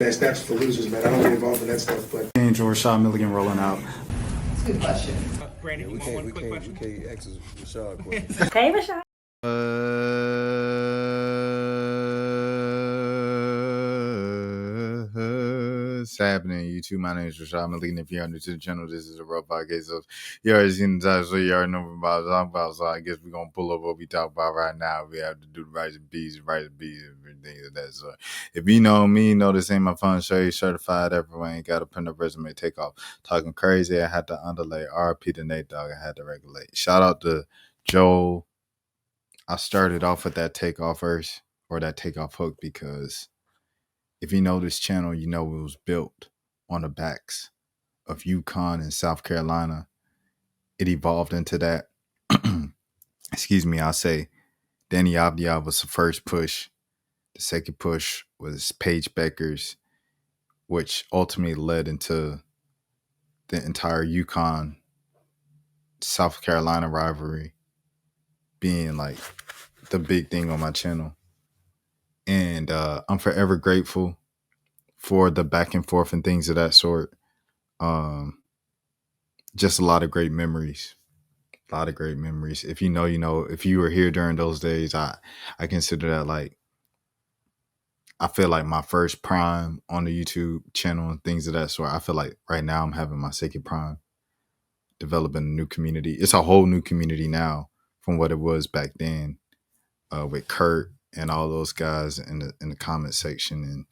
Snaps for losers, man. I don't get involved in that stuff, but Angel Rashad Milligan rolling out. That's a good question. Brandy, we can't ask Rashad questions. Hey, Rashad. What's happening, YouTube? My name is Rashad Milligan. If you're new to the channel, this is a rough podcast. So you already seen the title, so you already know what I'm talking about. So I guess we're gonna pull up what we talk about right now. We have to do the rise of bees, everything of that sort. If you know me, you know this ain't my fun show. You certified everyone. Ain't got to print a resume, take off. Talking crazy, I had to underlay. RP to Nate Dogg, I had to regulate. Shout out to Joel. I started off with that takeoff verse or that takeoff hook because if you know this channel, you know it was built on the backs of UConn and South Carolina. It evolved into that. Excuse me, I'll say Danny Avdia was the first push. The second push was Paige Becker's, which ultimately led into the entire UConn South Carolina rivalry being like the big thing on my channel. And I'm forever grateful for the back and forth and things of that sort. Just a lot of great memories. A lot of great memories. If you know, you know. If you were here during those days, I consider that like, I feel like my first prime on the YouTube channel and things of that sort. I feel like right now I'm having my second prime, developing a new community. It's a whole new community now from what it was back then, with Kurt and all those guys in the comment section, and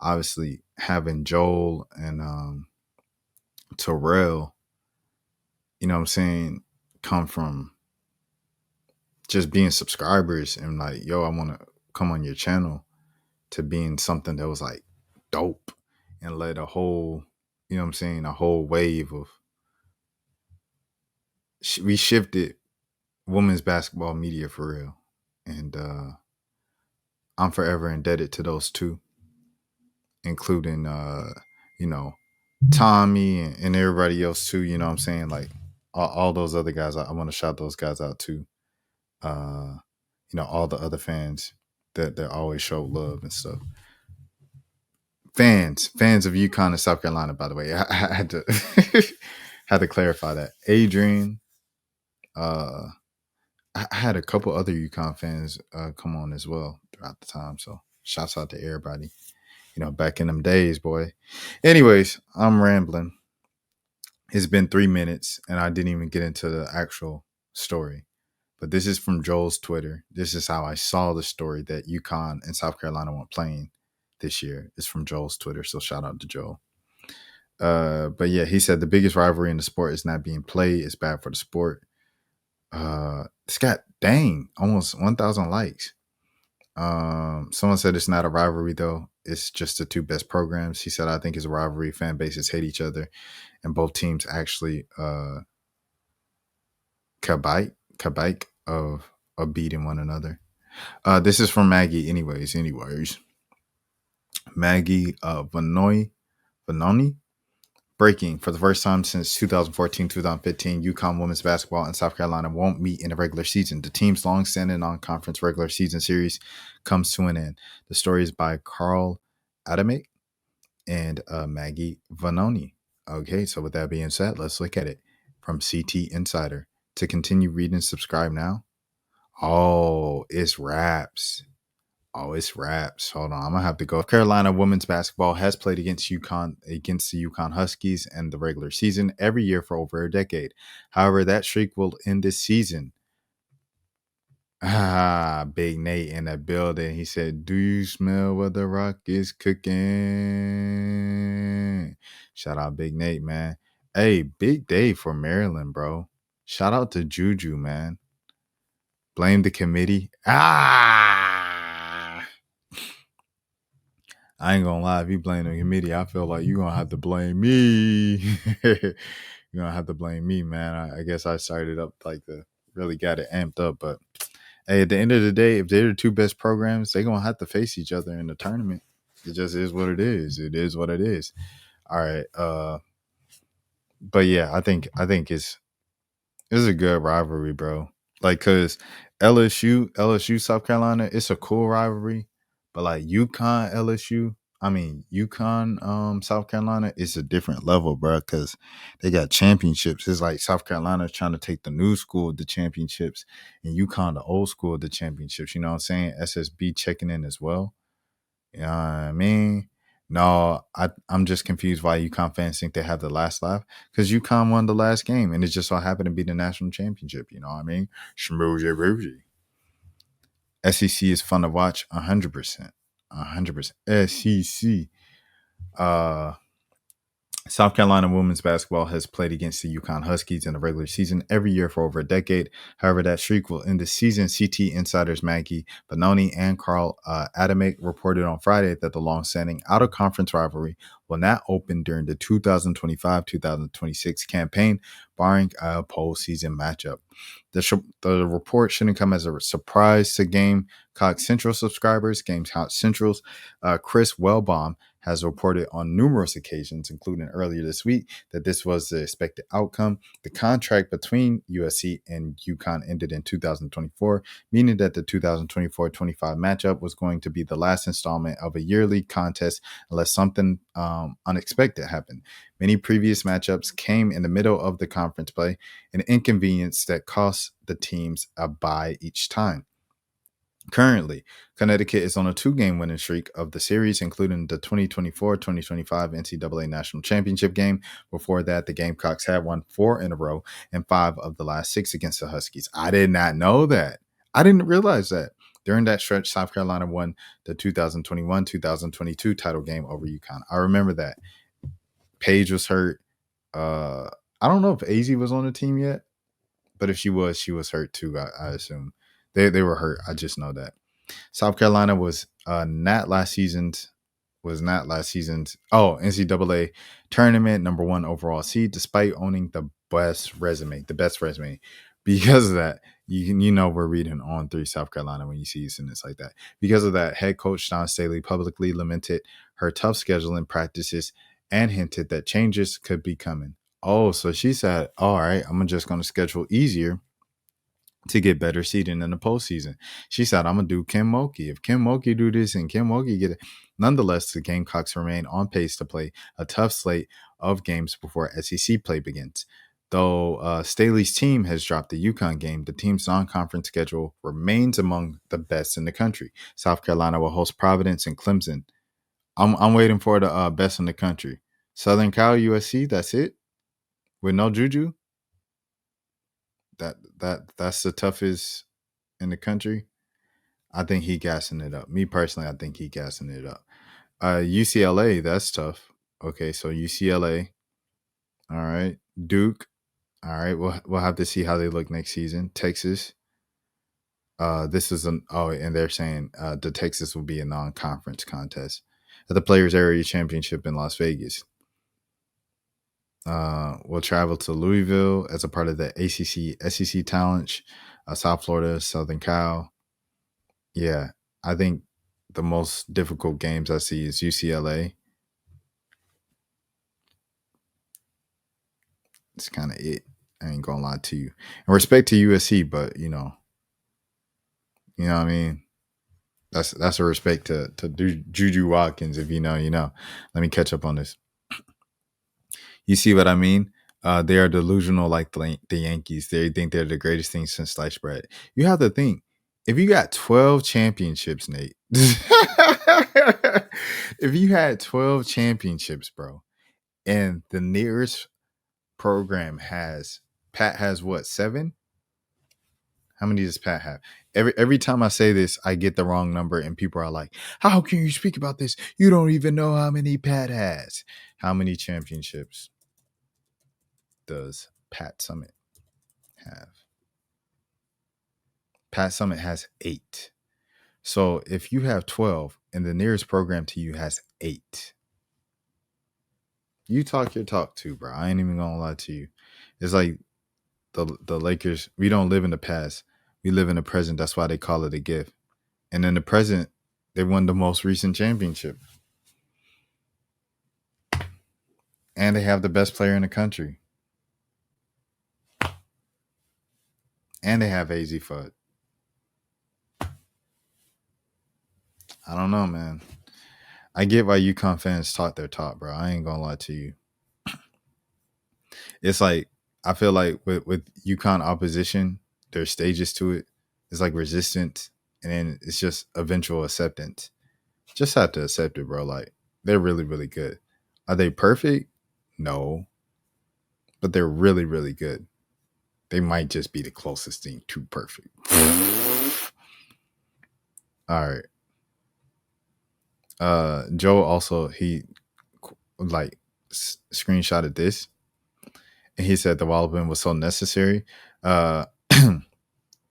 obviously having Joel and Terrell, you know what I'm saying, come from just being subscribers and like, yo, I want to come on your channel, to being something that was like dope and led a whole, you know what I'm saying, a whole wave of, we shifted women's basketball media for real. And I'm forever indebted to those two, including, you know, Tommy and everybody else too, you know what I'm saying? Like all those other guys, I want to shout those guys out too. You know, all the other fans that always show love and stuff. Fans of UConn and South Carolina, by the way. I had to had to clarify that. Adrian, I had a couple other UConn fans come on as well throughout the time. So shouts out to everybody. You know, back in them days, boy. Anyways, I'm rambling. It's been 3 minutes and I didn't even get into the actual story. But this is from Joel's Twitter. This is how I saw the story that UConn and South Carolina weren't playing this year. It's from Joel's Twitter, so shout out to Joel. But yeah, he said the biggest rivalry in the sport is not being played. It's bad for the sport. It's got, almost 1,000 likes. Someone said it's not a rivalry though. It's just the two best programs. He said, I think it's a rivalry. Fan bases hate each other and both teams actually kabike of beating one another. This is from Maggie anyways. Maggie Vanoni. Breaking. For the first time since 2014-2015, UConn women's basketball and South Carolina won't meet in the regular season. The team's long-standing non-conference regular season series comes to an end. The story is by Carl Adamick and Maggie Vanoni. Okay, so with that being said, let's look at it from CT Insider. To continue reading, subscribe now. Oh, it's raps. Hold on, I'm gonna have to go. Carolina women's basketball has played against the UConn Huskies in the regular season every year for over a decade. However, that streak will end this season. Big Nate in the building. He said, "Do you smell what the rock is cooking?" Shout out Big Nate, man. Hey, big day for Maryland, bro. Shout out to Juju, man. Blame the committee. I ain't gonna lie, if you blame the committee, I feel like you're gonna have to blame me. You're gonna have to blame me, man. I guess I started up like really got it amped up. But hey, at the end of the day, if they're the two best programs, they're gonna have to face each other in the tournament. It just is what it is. It is what it is. All right. But yeah, I think it's a good rivalry, bro. Like, cause LSU, South Carolina, it's a cool rivalry. But like UConn, LSU, UConn, South Carolina is a different level, bro, because they got championships. It's like South Carolina trying to take the new school the championships, and UConn the old school the championships. You know what I'm saying? SSB checking in as well. You know what I mean? No, I'm just confused why UConn fans think they have the last laugh because UConn won the last game, and it just so happened to be the national championship. You know what I mean? Shmoozy Bougie. SEC is fun to watch, 100%. 100%. SEC. Uh, South Carolina women's basketball has played against the UConn Huskies in the regular season every year for over a decade. However, that streak will end the season. CT insiders Maggie Bononi and Carl Adamick reported on Friday that the long-standing out-of-conference rivalry will not open during the 2025-2026 campaign, barring a postseason matchup. The report shouldn't come as a surprise to Gamecock Central subscribers. Gamecock Central's Chris Wellbaum has reported on numerous occasions, including earlier this week, that this was the expected outcome. The contract between USC and UConn ended in 2024, meaning that the 2024-25 matchup was going to be the last installment of a yearly contest unless something unexpected happened. Many previous matchups came in the middle of the conference play, an inconvenience that cost the teams a bye each time. Currently, Connecticut is on a 2-game winning streak of the series, including the 2024-2025 NCAA National Championship game. Before that, the Gamecocks had won 4 in a row and 5 of the last 6 against the Huskies. I did not know that. I didn't realize that. During that stretch, South Carolina won the 2021-2022 title game over UConn. I remember that. Paige was hurt. I don't know if AZ was on the team yet, but if she was hurt too, I assume. They were hurt. I just know that. South Carolina was not last season's NCAA tournament number 1 overall seed, despite owning the best resume. Because of that, we're reading on 3 South Carolina when you see a sentence like that. Because of that, head coach Don Staley publicly lamented her tough scheduling practices and hinted that changes could be coming. Oh, so she said, all right, I'm just going to schedule easier to get better seeding in the postseason. She said, I'm going to do Kim Mulkey. If Kim Mulkey do this and Kim Mulkey get it. Nonetheless, the Gamecocks remain on pace to play a tough slate of games before SEC play begins. Though Staley's team has dropped the UConn game, the team's non-conference schedule remains among the best in the country. South Carolina will host Providence and Clemson. I'm waiting for the best in the country. Southern Cal, USC, that's it? With no Juju? That's the toughest in the country. I think he gassing it up. Me personally, I think he gassing it up. UCLA, that's tough. Okay, so UCLA. All right. Duke. All right. We'll have to see how they look next season. Texas. And they're saying the Texas will be a non-conference contest at the Players Area Championship in Las Vegas. We'll travel to Louisville as a part of the ACC SEC Challenge. South Florida, Southern Cal. Yeah, I think the most difficult games I see is UCLA. It's kind of it. I ain't gonna lie to you. And respect to USC, but you know what I mean. That's a respect to Juju Watkins. If you know, you know. Let me catch up on this. You see what I mean? They are delusional like the Yankees. They think they're the greatest thing since sliced bread. You have to think, if you got 12 championships, Nate, if you had 12 championships, bro, and the nearest program Pat has what, 7? How many does Pat have? Every time I say this, I get the wrong number, and people are like, how can you speak about this? You don't even know how many Pat has. How many championships does Pat Summitt have? Pat Summitt has 8. So if you have 12 and the nearest program to you has 8, you talk your talk too, bro. I ain't even gonna lie to you. It's like the Lakers, we don't live in the past. We live in the present. That's why they call it a gift. And in the present, they won the most recent championship. And they have the best player in the country. And they have AZ Fudd. I don't know, man. I get why UConn fans talk their talk, bro. I ain't gonna lie to you. It's like I feel like with UConn opposition, there's stages to it. It's like resistance, and then it's just eventual acceptance. Just have to accept it, bro. Like they're really, really good. Are they perfect? No, but they're really, really good. They might just be the closest thing to perfect. All right. Joe also he like screenshotted this, and he said the Walloping was so necessary. Uh,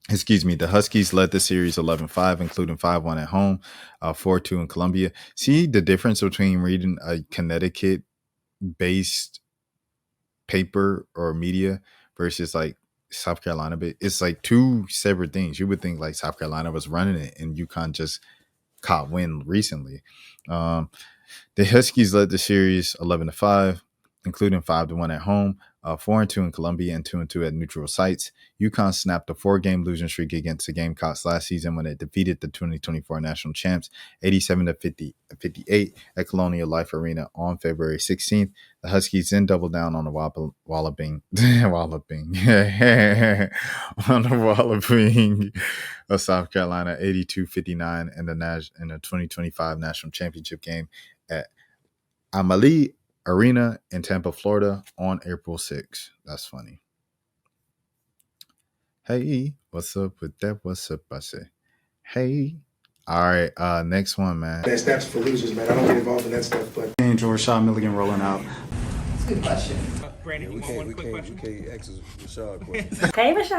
excuse me. The Huskies led the series 11-5, including 5-1 at home, 4-2 in Columbia. See the difference between reading a Connecticut-based paper or media versus like South Carolina. It's like two separate things. You would think like South Carolina was running it, and UConn just caught wind recently. The Huskies led the series 11-5, including 5-1 at home, 4-2 in Columbia, and 2-2 at neutral sites. UConn snapped a 4-game losing streak against the Gamecocks last season when it defeated the 2024 national champs 87-58 at Colonial Life Arena on February 16th. The Huskies then doubled down on the Walloping on the Walloping of South Carolina 82-59 in the 2025 national championship game at Amalie Arena in Tampa, Florida on April 6th. That's funny. Hey, what's up with that? What's up? I say, hey. All right, next one, man. That's for losers, man. I don't get involved in that stuff, but. Angel Rashad Milligan rolling out. That's a good question. We can't ask Rashad a question. Hey, Rashad.